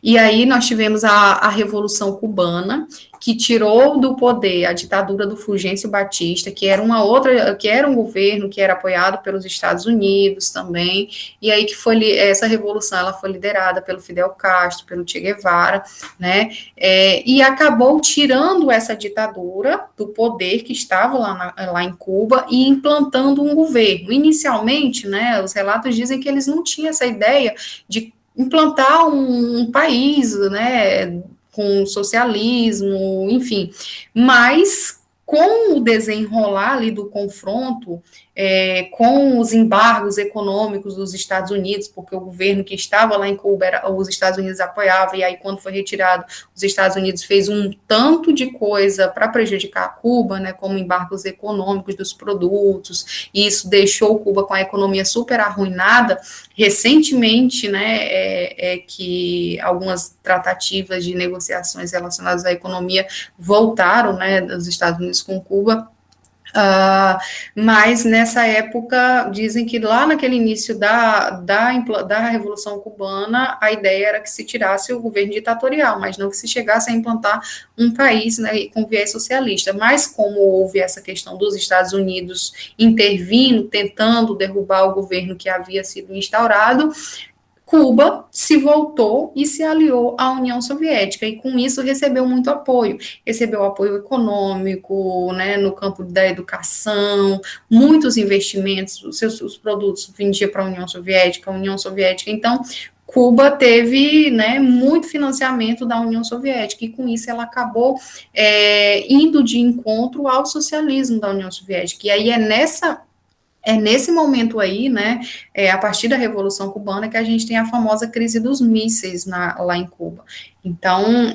E aí nós tivemos a Revolução Cubana, que tirou do poder a ditadura do Fulgêncio Batista, que era um governo que era apoiado pelos Estados Unidos também, e aí essa revolução ela foi liderada pelo Fidel Castro, pelo Che Guevara, né, e acabou tirando essa ditadura do poder que estava lá em Cuba e implantando um governo. Inicialmente, né, os relatos dizem que eles não tinham essa ideia de implantar um país, né, com socialismo, enfim, mas com o desenrolar ali do confronto, com os embargos econômicos dos Estados Unidos, porque o governo que estava lá em Cuba, os Estados Unidos apoiava, e aí quando foi retirado, os Estados Unidos fez um tanto de coisa para prejudicar a Cuba, né, como embargos econômicos dos produtos, e isso deixou Cuba com a economia super arruinada. Recentemente, né, que algumas tratativas de negociações relacionadas à economia voltaram, né, dos Estados Unidos com Cuba, mas nessa época, dizem que lá naquele início da Revolução Cubana, a ideia era que se tirasse o governo ditatorial, mas não que se chegasse a implantar um país, né, com viés socialista. Mas como houve essa questão dos Estados Unidos intervindo, tentando derrubar o governo que havia sido instaurado, Cuba se voltou e se aliou à União Soviética, e com isso recebeu muito apoio. Recebeu apoio econômico, né, no campo da educação, muitos investimentos, os produtos vendia para a União Soviética, então Cuba teve, né, muito financiamento da União Soviética, e com isso ela acabou indo de encontro ao socialismo da União Soviética. E aí é nessa É nesse momento aí, né, a partir da Revolução Cubana, que a gente tem a famosa crise dos mísseis lá em Cuba. Então,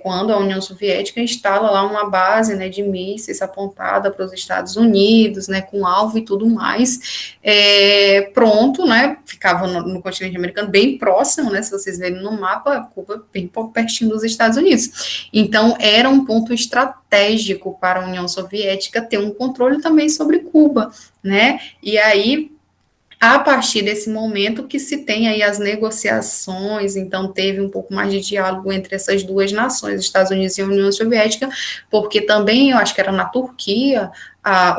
quando a União Soviética instala lá uma base, né, de mísseis apontada para os Estados Unidos, né, com alvo e tudo mais, pronto, né, ficava no continente americano, bem próximo, né, se vocês verem no mapa, Cuba bem pertinho dos Estados Unidos. Então, era um ponto estratégico para a União Soviética ter um controle também sobre Cuba, né, e aí, a partir desse momento que se tem aí as negociações, então teve um pouco mais de diálogo entre essas duas nações, Estados Unidos e a União Soviética, porque também, eu acho que era na Turquia,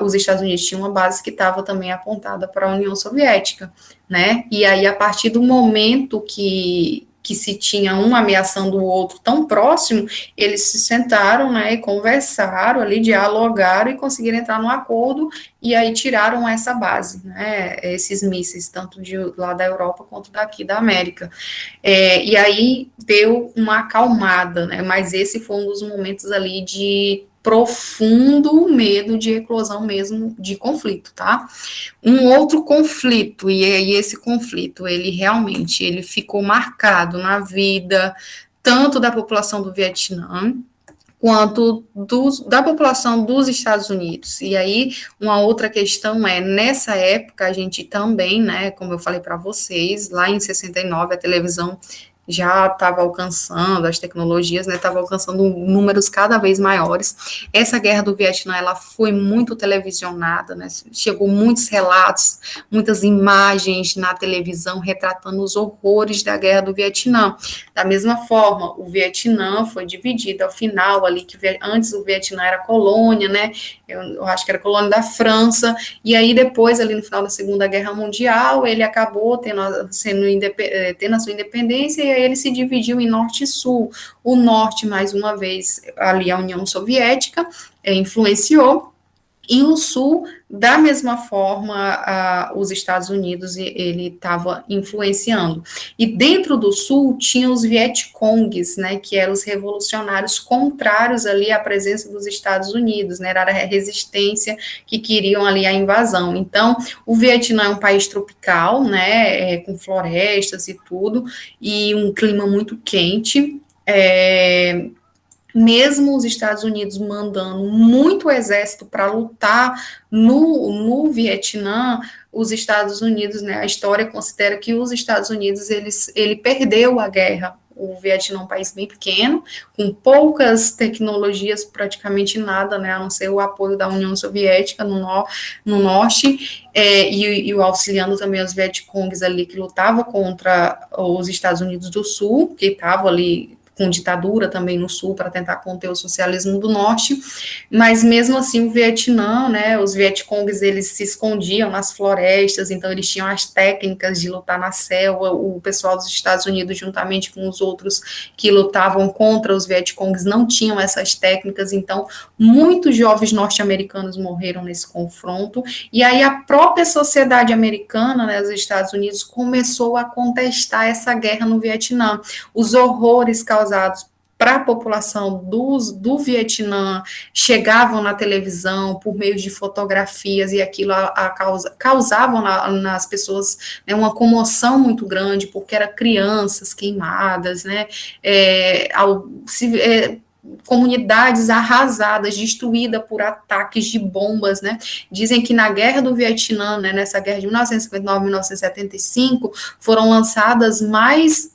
os Estados Unidos tinham uma base que estava também apontada para a União Soviética, né, e aí a partir do momento que se tinha um ameaçando o outro tão próximo, eles se sentaram, né, e conversaram ali, dialogaram e conseguiram entrar num acordo, e aí tiraram essa base, né, esses mísseis, tanto de lá da Europa quanto daqui da América. E aí deu uma acalmada, né, mas esse foi um dos momentos ali de profundo medo de eclosão mesmo de conflito, tá? Um outro conflito, e esse conflito, ele realmente, ele ficou marcado na vida, tanto da população do Vietnã, quanto da população dos Estados Unidos. E aí, uma outra questão nessa época, a gente também, né, como eu falei para vocês, lá em 69, a televisão já estava alcançando, as tecnologias, né, estavam alcançando números cada vez maiores. Essa guerra do Vietnã, ela foi muito televisionada, né, chegou muitos relatos, muitas imagens na televisão retratando os horrores da guerra do Vietnã. Da mesma forma, o Vietnã foi dividido ao final ali, que antes o Vietnã era colônia, né, eu acho que era colônia da França, e aí depois, ali no final da Segunda Guerra Mundial, ele acabou tendo a sua independência, e aí ele se dividiu em Norte e Sul. O Norte, mais uma vez, ali a União Soviética influenciou, e o Sul, da mesma forma, os Estados Unidos, ele estava influenciando. E dentro do Sul, tinha os Vietcongues, né, que eram os revolucionários contrários ali à presença dos Estados Unidos, né, era a resistência que queriam ali a invasão. Então, o Vietnã é um país tropical, né, com florestas e tudo, e um clima muito quente, mesmo os Estados Unidos mandando muito exército para lutar no Vietnã, os Estados Unidos, né, a história considera que os Estados Unidos, ele perdeu a guerra. O Vietnã é um país bem pequeno, com poucas tecnologias, praticamente nada, né, a não ser o apoio da União Soviética no norte, e o auxiliando também os Vietcongues ali, que lutavam contra os Estados Unidos do Sul, que estavam ali com ditadura também no Sul, para tentar conter o socialismo do Norte, mas mesmo assim o Vietnã, né, os Vietcongues, eles se escondiam nas florestas, então eles tinham as técnicas de lutar na selva, o pessoal dos Estados Unidos, juntamente com os outros que lutavam contra os Vietcongues, não tinham essas técnicas, então muitos jovens norte-americanos morreram nesse confronto, e aí a própria sociedade americana, né, os Estados Unidos, começou a contestar essa guerra no Vietnã, os horrores causados para a população do Vietnã chegavam na televisão por meio de fotografias, e aquilo causavam nas pessoas, né, uma comoção muito grande, porque eram crianças queimadas, né, comunidades arrasadas, destruídas por ataques de bombas, né, dizem que na guerra do Vietnã, né, nessa guerra de 1959 a 1975, foram lançadas mais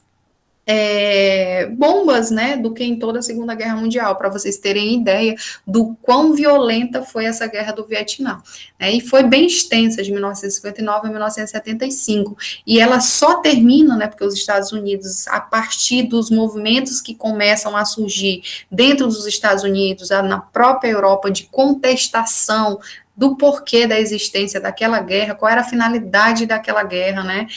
bombas, né, do que em toda a Segunda Guerra Mundial, para vocês terem ideia do quão violenta foi essa guerra do Vietnã, né, e foi bem extensa, de 1959 a 1975, e ela só termina, né, porque os Estados Unidos, a partir dos movimentos que começam a surgir dentro dos Estados Unidos, na própria Europa, de contestação do porquê da existência daquela guerra, qual era a finalidade daquela guerra, né,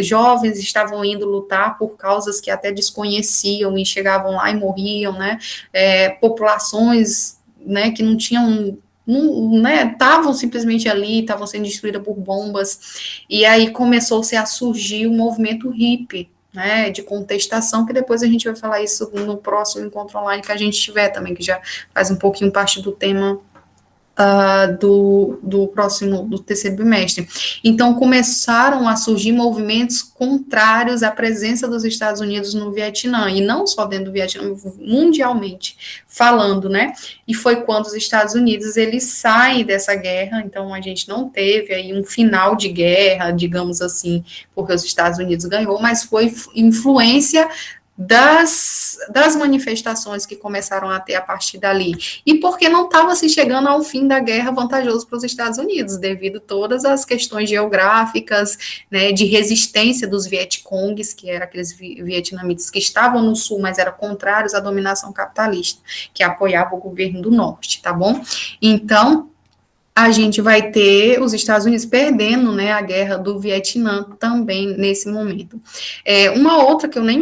jovens estavam indo lutar por causas que até desconheciam e chegavam lá e morriam, né, populações, né, que não tinham, né, estavam simplesmente ali, estavam sendo destruídas por bombas, e aí começou-se a surgir o movimento hippie, né, de contestação, que depois a gente vai falar isso no próximo encontro online que a gente tiver também, que já faz um pouquinho parte do tema do terceiro bimestre. Então, começaram a surgir movimentos contrários à presença dos Estados Unidos no Vietnã, e não só dentro do Vietnã, mundialmente falando, né? E foi quando os Estados Unidos, eles saem dessa guerra, então a gente não teve aí um final de guerra, digamos assim, porque os Estados Unidos ganhou, mas foi influência das manifestações que começaram a ter a partir dali, e porque não estava se chegando ao fim da guerra vantajoso para os Estados Unidos, devido a todas as questões geográficas, né, de resistência dos Vietcongues, que eram aqueles vietnamitas que estavam no sul, mas eram contrários à dominação capitalista, que apoiava o governo do norte, tá bom? Então, a gente vai ter os Estados Unidos perdendo, né, a guerra do Vietnã também nesse momento. Uma outra que eu nem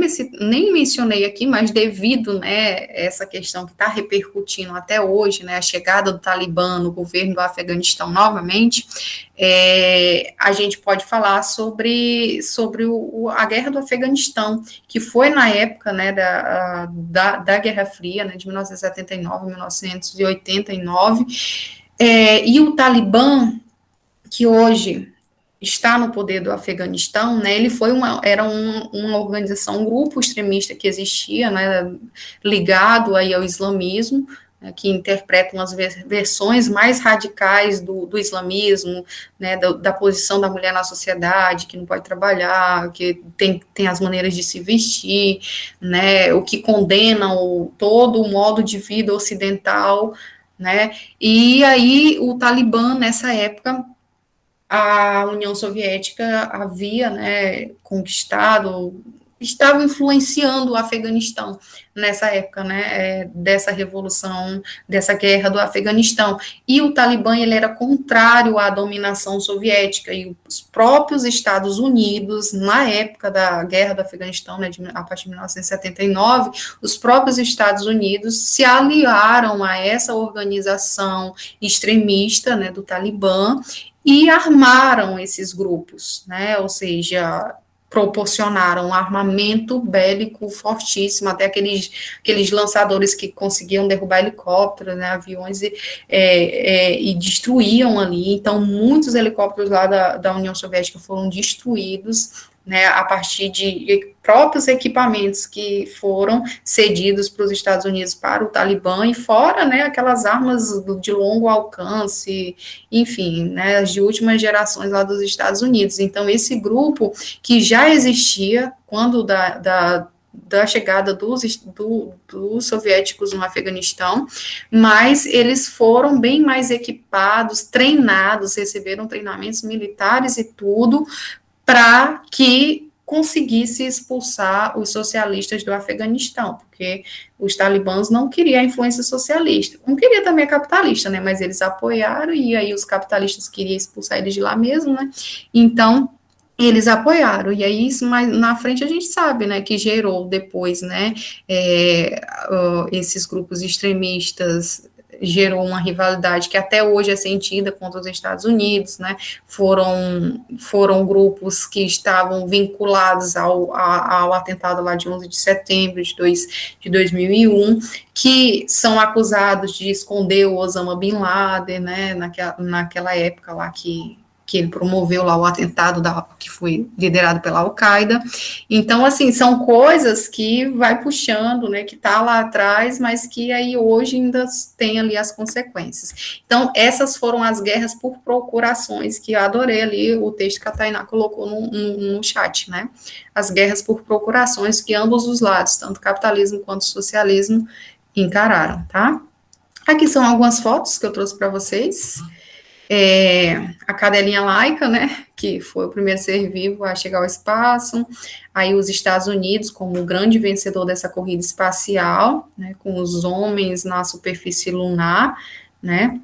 mencionei aqui, mas devido, né, essa questão que está repercutindo até hoje, né, a chegada do Talibã no governo do Afeganistão novamente, a gente pode falar sobre a guerra do Afeganistão, que foi na época, né, da Guerra Fria, né, de 1979 a 1989, e o Talibã, que hoje está no poder do Afeganistão, né, ele era uma organização, um grupo extremista que existia, né, ligado aí ao islamismo, né, que interpretam as versões mais radicais do islamismo, né, da posição da mulher na sociedade, que não pode trabalhar, que tem as maneiras de se vestir, né, o que condena todo o modo de vida ocidental, né, e aí o Talibã, nessa época, a União Soviética havia, né, conquistado, estava influenciando o Afeganistão nessa época, né, dessa revolução, dessa guerra do Afeganistão, e o Talibã, ele era contrário à dominação soviética, e os próprios Estados Unidos, na época da guerra do Afeganistão, né, a partir de 1979, os próprios Estados Unidos se aliaram a essa organização extremista, né, do Talibã, e armaram esses grupos, né, ou seja, proporcionaram um armamento bélico fortíssimo, até aqueles lançadores que conseguiam derrubar helicópteros, né, aviões, e destruíam ali. Então, muitos helicópteros lá da União Soviética foram destruídos, né, a partir de próprios equipamentos que foram cedidos para os Estados Unidos para o Talibã, e fora, né, aquelas armas de longo alcance, enfim, né, as de últimas gerações lá dos Estados Unidos. Então, esse grupo que já existia quando da chegada dos soviéticos no Afeganistão, mas eles foram bem mais equipados, treinados, receberam treinamentos militares e tudo, para que conseguisse expulsar os socialistas do Afeganistão, porque os talibãs não queriam a influência socialista, não queria também a capitalista, né, mas eles apoiaram, e aí os capitalistas queriam expulsar eles de lá mesmo, né, então eles apoiaram, e aí isso mais na frente a gente sabe, né, que gerou depois, né, esses grupos extremistas, gerou uma rivalidade que até hoje é sentida contra os Estados Unidos, né, foram grupos que estavam vinculados ao atentado lá de 11 de setembro de 2001, que são acusados de esconder o Osama Bin Laden, né, naquela época lá que ele promoveu lá o atentado que foi liderado pela Al-Qaeda. Então, assim, são coisas que vai puxando, né, que está lá atrás, mas que aí hoje ainda tem ali as consequências. Então, essas foram as guerras por procurações, que eu adorei ali o texto que a Tainá colocou no chat, né, as guerras por procurações que ambos os lados, tanto capitalismo quanto socialismo, encararam, tá? Aqui são algumas fotos que eu trouxe para vocês. A cadelinha Laika, né, que foi o primeiro ser vivo a chegar ao espaço, aí os Estados Unidos como o grande vencedor dessa corrida espacial, né, com os homens na superfície lunar, né,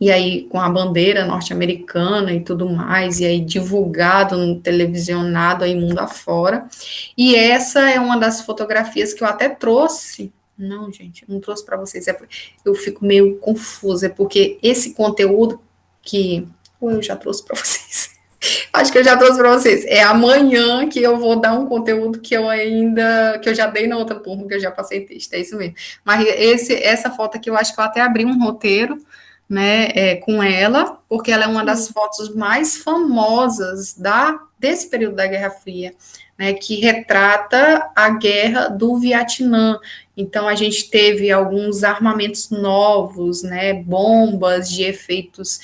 e aí com a bandeira norte-americana e tudo mais, e aí divulgado, televisionado aí mundo afora, e essa é uma das fotografias que eu até trouxe. Não, gente, não trouxe para vocês, eu fico meio confusa, porque esse conteúdo eu já trouxe para vocês, acho que eu já trouxe para vocês, é amanhã que eu vou dar um conteúdo que eu já dei na outra turma, que eu já passei texto, é isso mesmo, mas essa foto aqui, eu acho que eu até abri um roteiro, né, com ela, porque ela é uma das fotos mais famosas desse período da Guerra Fria, né, que retrata a guerra do Vietnã. Então, a gente teve alguns armamentos novos, né, bombas de efeitos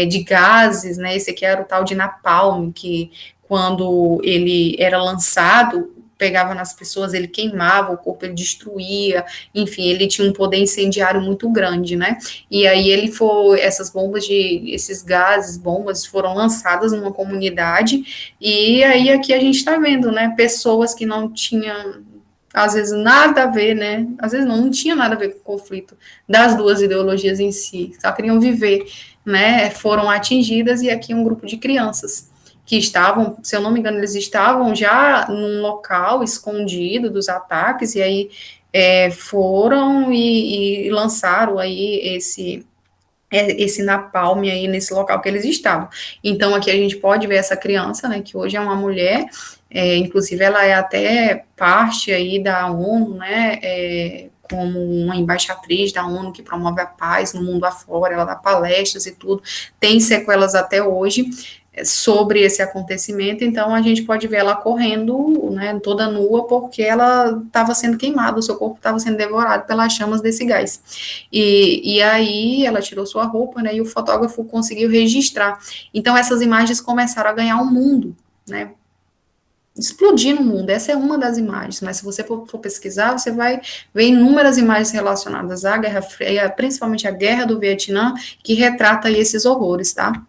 de gases, né, esse aqui era o tal de napalm, que quando ele era lançado, pegava nas pessoas, ele queimava o corpo, ele destruía, enfim, ele tinha um poder incendiário muito grande, né? E aí esses gases, bombas, foram lançadas numa comunidade, e aí aqui a gente está vendo, né? Pessoas que não tinham, às vezes, nada a ver, né? Às vezes não tinha nada a ver com o conflito das duas ideologias em si, só queriam viver, né? Foram atingidas, e aqui um grupo de crianças que estavam, se eu não me engano, eles estavam já num local escondido dos ataques, e aí foram e lançaram aí esse napalm aí nesse local que eles estavam. Então, aqui a gente pode ver essa criança, né, que hoje é uma mulher, inclusive ela é até parte aí da ONU, né, como uma embaixatriz da ONU que promove a paz no mundo afora, ela dá palestras e tudo, tem sequelas até hoje sobre esse acontecimento, então a gente pode ver ela correndo, né, toda nua, porque ela estava sendo queimada, o seu corpo estava sendo devorado pelas chamas desse gás. E aí ela tirou sua roupa, né, e o fotógrafo conseguiu registrar. Então essas imagens começaram a ganhar um mundo, né, explodir no mundo. Essa é uma das imagens, mas se você for pesquisar, você vai ver inúmeras imagens relacionadas à Guerra Fria, principalmente à Guerra do Vietnã, que retrata aí esses horrores, tá?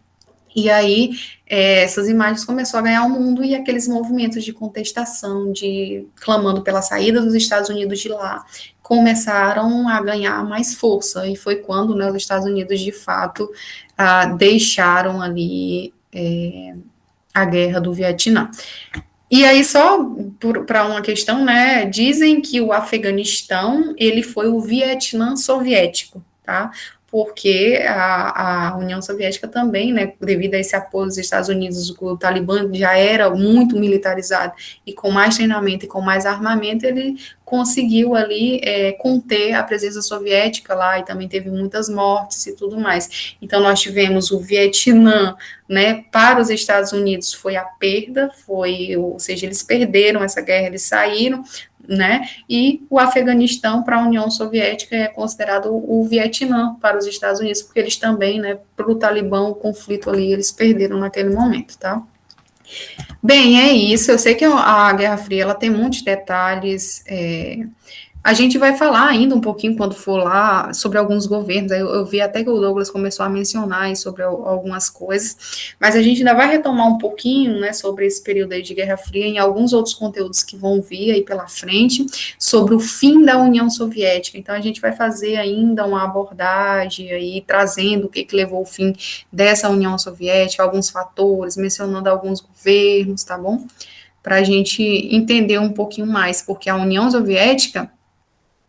E aí, essas imagens começaram a ganhar o mundo, e aqueles movimentos de contestação, clamando pela saída dos Estados Unidos de lá, começaram a ganhar mais força, e foi quando, né, os Estados Unidos, de fato, deixaram ali a guerra do Vietnã. E aí, só para uma questão, né, dizem que o Afeganistão, ele foi o Vietnã soviético, tá? Porque a União Soviética também, né, devido a esse apoio dos Estados Unidos, o Talibã já era muito militarizado, e com mais treinamento e com mais armamento, ele conseguiu ali conter a presença soviética lá, e também teve muitas mortes e tudo mais. Então, nós tivemos o Vietnã, né, para os Estados Unidos foi a perda, ou seja, eles perderam essa guerra, eles saíram, né, e o Afeganistão para a União Soviética é considerado o Vietnã para os Estados Unidos, porque eles também, né, para o Talibã, o conflito ali, eles perderam naquele momento, tá? Bem, é isso, eu sei que a Guerra Fria, ela tem muitos detalhes, a gente vai falar ainda um pouquinho, quando for lá, sobre alguns governos. Eu vi até que o Douglas começou a mencionar aí sobre algumas coisas, mas a gente ainda vai retomar um pouquinho, né, sobre esse período aí de Guerra Fria, em alguns outros conteúdos que vão vir aí pela frente, sobre o fim da União Soviética. Então, a gente vai fazer ainda uma abordagem aí, trazendo o que levou ao fim dessa União Soviética, alguns fatores, mencionando alguns governos, tá bom? Para a gente entender um pouquinho mais, porque a União Soviética,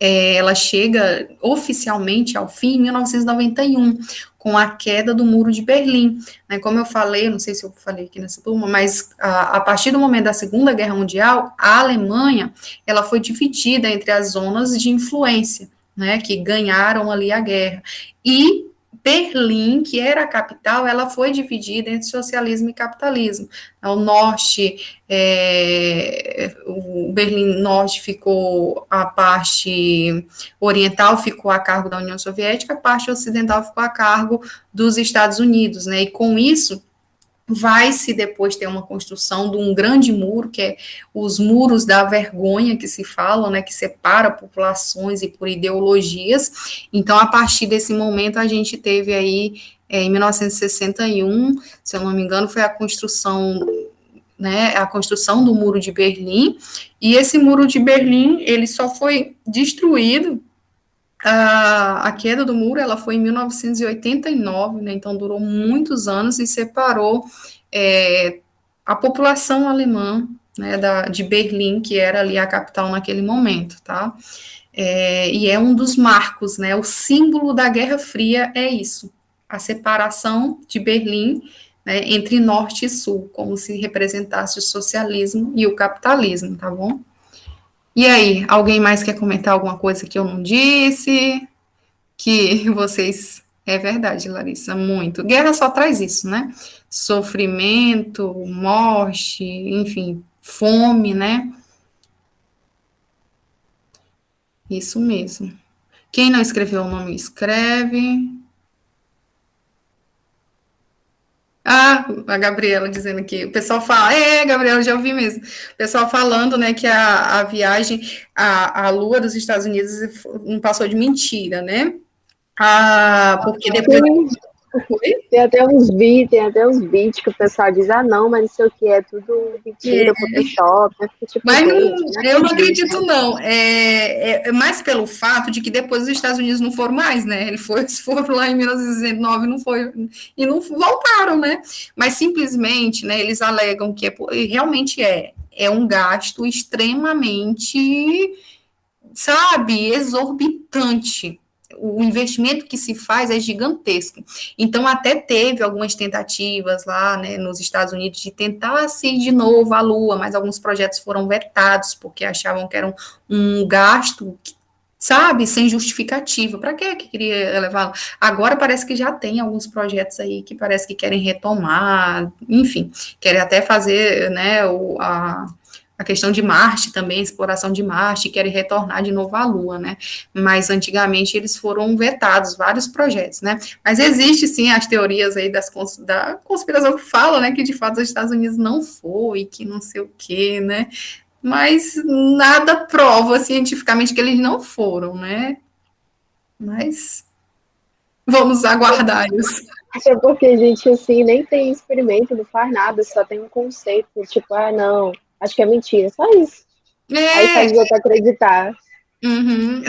ela chega oficialmente ao fim em 1991, com a queda do Muro de Berlim, né? Como eu falei, não sei se eu falei aqui nessa turma, mas a partir do momento da Segunda Guerra Mundial, a Alemanha, ela foi dividida entre as zonas de influência, né, que ganharam ali a guerra, e Berlim, que era a capital, ela foi dividida entre socialismo e capitalismo. O norte, o Berlim Norte ficou, a parte oriental ficou a cargo da União Soviética, a parte ocidental ficou a cargo dos Estados Unidos, né? E com isso, vai-se depois ter uma construção de um grande muro, que é os muros da vergonha, que se falam, né, que separa populações e por ideologias. Então, a partir desse momento, a gente teve aí, em 1961, se eu não me engano, foi a construção, né, a construção do Muro de Berlim, e esse Muro de Berlim, ele só foi destruído, a queda do muro, ela foi em 1989, né, então durou muitos anos, e separou a população alemã, né, de Berlim, que era ali a capital naquele momento, tá? E é um dos marcos, né, o símbolo da Guerra Fria é isso, a separação de Berlim, né, entre norte e sul, como se representasse o socialismo e o capitalismo, tá bom? E aí, alguém mais quer comentar alguma coisa que eu não disse, que vocês É verdade, Larissa, muito. Guerra só traz isso, né? Sofrimento, morte, enfim, fome, né? Isso mesmo. Quem não escreveu o nome, escreve. Ah, a Gabriela dizendo aqui, o pessoal fala, Gabriela, já ouvi mesmo. O pessoal falando, né, que a viagem, a Lua dos Estados Unidos não passou de mentira, né? Ah, porque depois... Tem até uns vídeos que o pessoal diz, não, mas não sei o que, é tudo mentira, Photoshop, né? Tipo, Mas gente, eu não acredito, não. É mais pelo fato de que depois os Estados Unidos não foram mais, né? Eles foram lá em 1909 não foi, e não voltaram, né? Mas simplesmente, né, eles alegam que realmente é um gasto extremamente, sabe, exorbitante. O investimento que se faz é gigantesco. Então, até teve algumas tentativas lá, né, nos Estados Unidos de tentar ir de novo à Lua, mas alguns projetos foram vetados, porque achavam que era um gasto, sabe, sem justificativa. Para que queria levá-lo? Agora parece que já tem alguns projetos aí que parece que querem retomar, enfim, querem até fazer, né, a questão de Marte também, exploração de Marte, querem retornar de novo à Lua, né? Mas antigamente eles foram vetados, vários projetos, né? Mas existe sim as teorias aí da conspiração que falam, né, que de fato os Estados Unidos não foi, que não sei o quê, né? Mas nada prova cientificamente que eles não foram, né? Mas vamos aguardar isso. é porque a gente, assim, nem tem experimento, não faz nada, só tem um conceito, tipo, não, acho que é mentira, só isso. Aí faz os outros acreditar.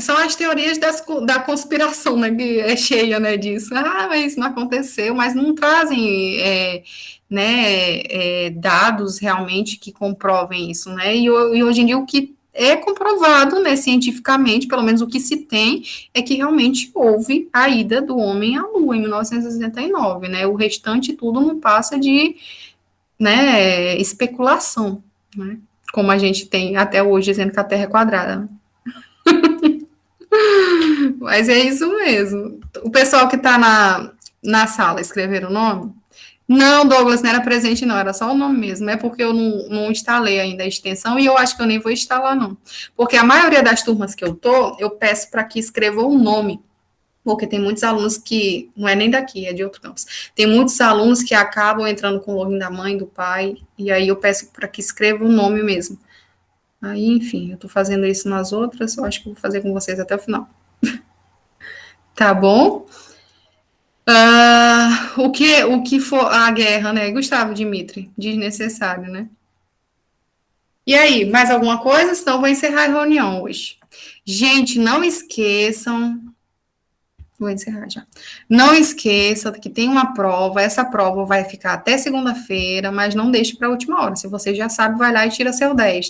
São as teorias da conspiração, né, que é cheia, né, disso. Mas isso não aconteceu, mas não trazem, né, dados realmente que comprovem isso, né, e hoje em dia o que é comprovado, né, cientificamente, pelo menos o que se tem, é que realmente houve a ida do homem à Lua em 1969, né, o restante tudo não passa de, né, especulação, né, como a gente tem até hoje dizendo que a Terra é quadrada, né? Mas é isso mesmo. O pessoal que está na sala escreveram o nome? Não, Douglas, não era presente, não, era só o nome mesmo. É porque eu não instalei ainda a extensão e eu acho que eu nem vou instalar, não. Porque a maioria das turmas que eu peço para que escrevam o nome. Porque tem muitos alunos que, não é nem daqui, é de outro campus. Tem muitos alunos que acabam entrando com o login da mãe, do pai, e aí eu peço para que escrevam o nome mesmo. Aí, enfim, eu estou fazendo isso nas outras, eu acho que vou fazer com vocês até o final. Tá bom? O que for a guerra, né? Gustavo Dimitri, desnecessário, né? E aí, mais alguma coisa? Senão eu vou encerrar a reunião hoje. Gente, não esqueçam. Vou encerrar já. Não esqueça que tem uma prova. Essa prova vai ficar até segunda-feira, mas não deixe para a última hora. Se você já sabe, vai lá e tira seu 10.